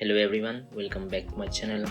Hello everyone, welcome back to my channel.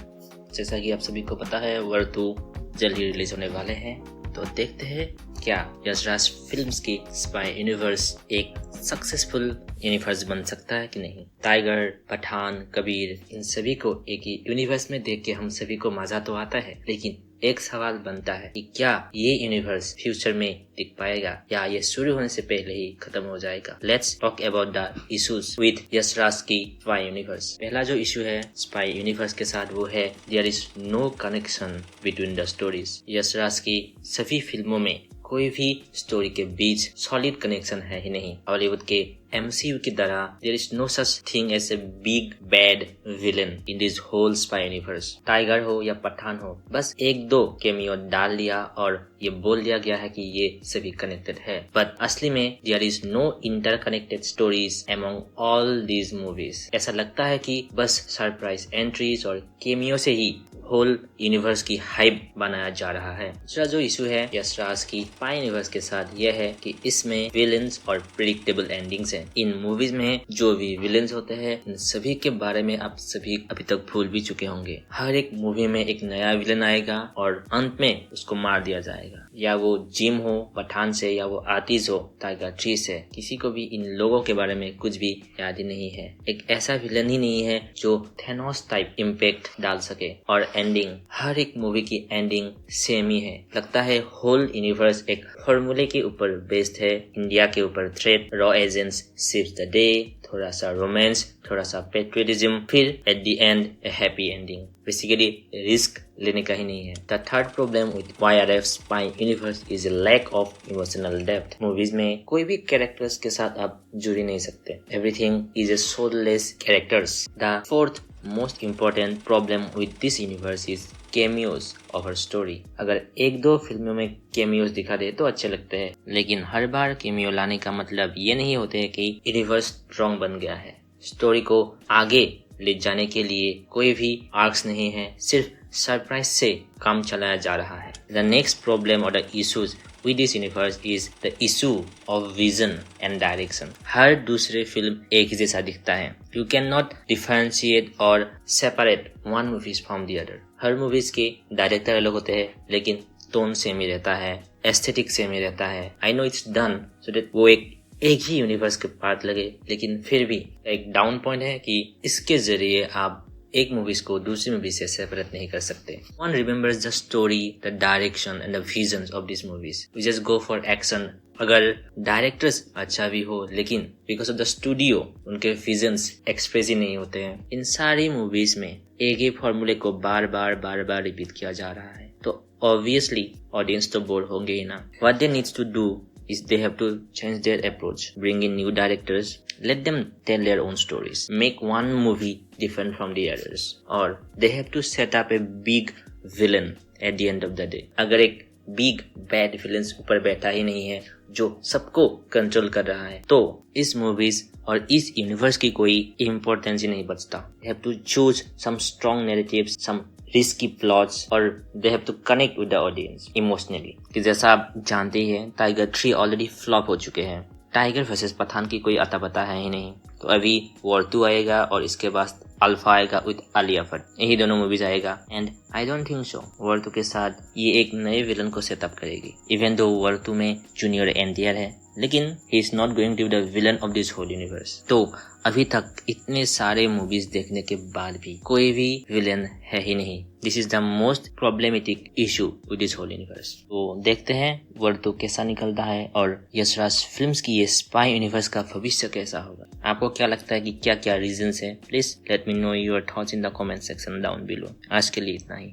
जैसा कि आप सभी को पता है, वर्ल्ड 2 जल्द ही रिलीज होने वाले हैं। तो देखते हैं क्या यश राज फिल्म्स की स्पाई यूनिवर्स एक सक्सेसफुल यूनिवर्स बन सकता है कि नहीं। टाइगर, पठान, कबीर, इन सभी को एक ही यूनिवर्स में देख के हम सभी को मजा तो आता है, लेकिन एक सवाल बनता है कि क्या ये यूनिवर्स फ्यूचर में टिक पाएगा या ये शुरू होने से पहले ही खत्म हो जाएगा। Let's talk about the issues with Yash Raj की स्पाई यूनिवर्स। पहला जो इशू है स्पाई यूनिवर्स के साथ वो है there is no connection between the stories. Yash Raj की सभी फिल्मों में कोई भी स्टोरी के बीच सॉलिड कनेक्शन है ही नहीं। हॉलीवुड के MCU की तरह there is no such thing as a big bad villain in this whole spy universe. Tiger हो या पठान हो, बस एक दो कैमियो डाल दिया और ये बोल दिया गया है कि ये सभी कनेक्टेड है, बट असली में there is no interconnected stories among all these movies. ऐसा लगता है कि बस सरप्राइज एंट्रीज और कैमियो से ही होल यूनिवर्स की हाइप बनाया जा रहा है। दूसरा जो इशू है यश राज की स्पाई यूनिवर्स के साथ यह है कि इसमें विलेंस और प्रिडिक्टेबल एंडिंग्स हैं। इन मूवीज में जो भी विलेंस होते हैं, इन सभी के बारे में आप सभी अभी तक भूल भी चुके होंगे। हर एक मूवी में एक नया विलेन आएगा और अंत में उसको मार दिया जाएगा, या वो जिम हो पठान से या वो आतिश हो टाइगर 3 से। किसी को भी इन लोगों के बारे में कुछ भी याद ही नहीं है। एक ऐसा विलेन ही नहीं है जो थेनोस टाइप इम्पैक्ट डाल सके। और एंडिंग, हर एक मूवी की एंडिंग सेम ही है। लगता है होल यूनिवर्स एक फॉर्मूले के ऊपर बेस्ड है। इंडिया के ऊपर थ्रेट, रॉ एजेंट्स सेव्स द डे, थोड़ा सा रोमांस, थोड़ा सा पेट्रियटिज्म, फिर at the end a happy ending. Basically risk लेने का ही नहीं है। The third problem with YRF spy universe is a lack of emotional depth. Movies में कोई भी कैरेक्टर्स के साथ आप जुड़ नहीं सकते। Everything is a soulless characters. The fourth most important problem with this universe is cameos of her story. अगर एक दो फिल्मों में कैमियोज दिखा दे तो अच्छे लगते हैं, लेकिन हर बार कैमियो लाने का मतलब ये नहीं होते है कि यूनिवर्स स्ट्रॉन्ग बन गया है। स्टोरी को आगे ले जाने के लिए कोई भी आर्क्स नहीं है, सिर्फ सरप्राइज से काम चलाया जा रहा है। द नेक्स्ट प्रॉब्लम और the issues with this universe is the issue of vision and direction. हर दूसरे फिल्म एक ही जैसा दिखता है। You cannot differentiate or separate one movies from the other. Her movies के डायरेक्टर अलग होते हैं, लेकिन टोन सेम ही रहता है, एस्थेटिक सेम ही रहता है। I know it's done so that वो एक ही यूनिवर्स के पार्ट लगे, लेकिन फिर भी एक डाउन पॉइंट है कि इसके जरिए आप एक मूवीज को दूसरी मूवी से सेपरेट नहीं कर सकते। One remembers the story, the direction and the visions of these movies. We just go for action. अगर डायरेक्टर्स अच्छा भी हो, लेकिन बिकॉज ऑफ द स्टूडियो उनके विजन्स एक्सप्रेस ही नहीं होते हैं। इन सारी मूवीज में एक ही फॉर्मूले को बार बार रिपीट किया जा रहा है, तो ऑब्वियसली ऑडियंस तो बोर होंगे ही ना। What they need to do is they have to change their approach, bring in new directors, let them tell their own stories, make one movie different from the others, or they have to set up a big villain at the end of the day. अगर एक big bad villain ऊपर बैठा ही नहीं है जो सबको control कर रहा है, तो इस मूवीज और इस यूनिवर्स की कोई इम्पोर्टेंस ही नहीं बचता। They have to choose some strong narratives, some risky plots, और they have to connect with the audience emotionally. कि जैसा आप जानते ही हैं, टाइगर 3 ऑलरेडी फ्लॉप हो चुके हैं। टाइगर वर्सेस पठान की कोई अता पता है ही नहीं। तो अभी वॉर 2 आएगा और इसके बाद अल्फा आएगा विद आलिया भट्ट। यही दोनों मूवीज आएगा and I don't think so war 2 के साथ ये एक नए विलन को सेटअप करेगी। इवन दो वॉर 2 में जूनियर NTR है, लेकिन he is not going to be the villain of this whole universe. तो अभी तक इतने सारे मूवीज देखने के बाद भी कोई भी विलेन है ही नहीं। This is the most problematic issue with this whole universe. तो देखते हैं वर्ल्ड 2 कैसा निकलता है और यश राज फिल्म्स की ये स्पाई यूनिवर्स का भविष्य कैसा होगा। आपको क्या लगता है कि क्या क्या रीजंस है? Please let me know your thoughts in the comment section down below. आज के लिए इतना ही।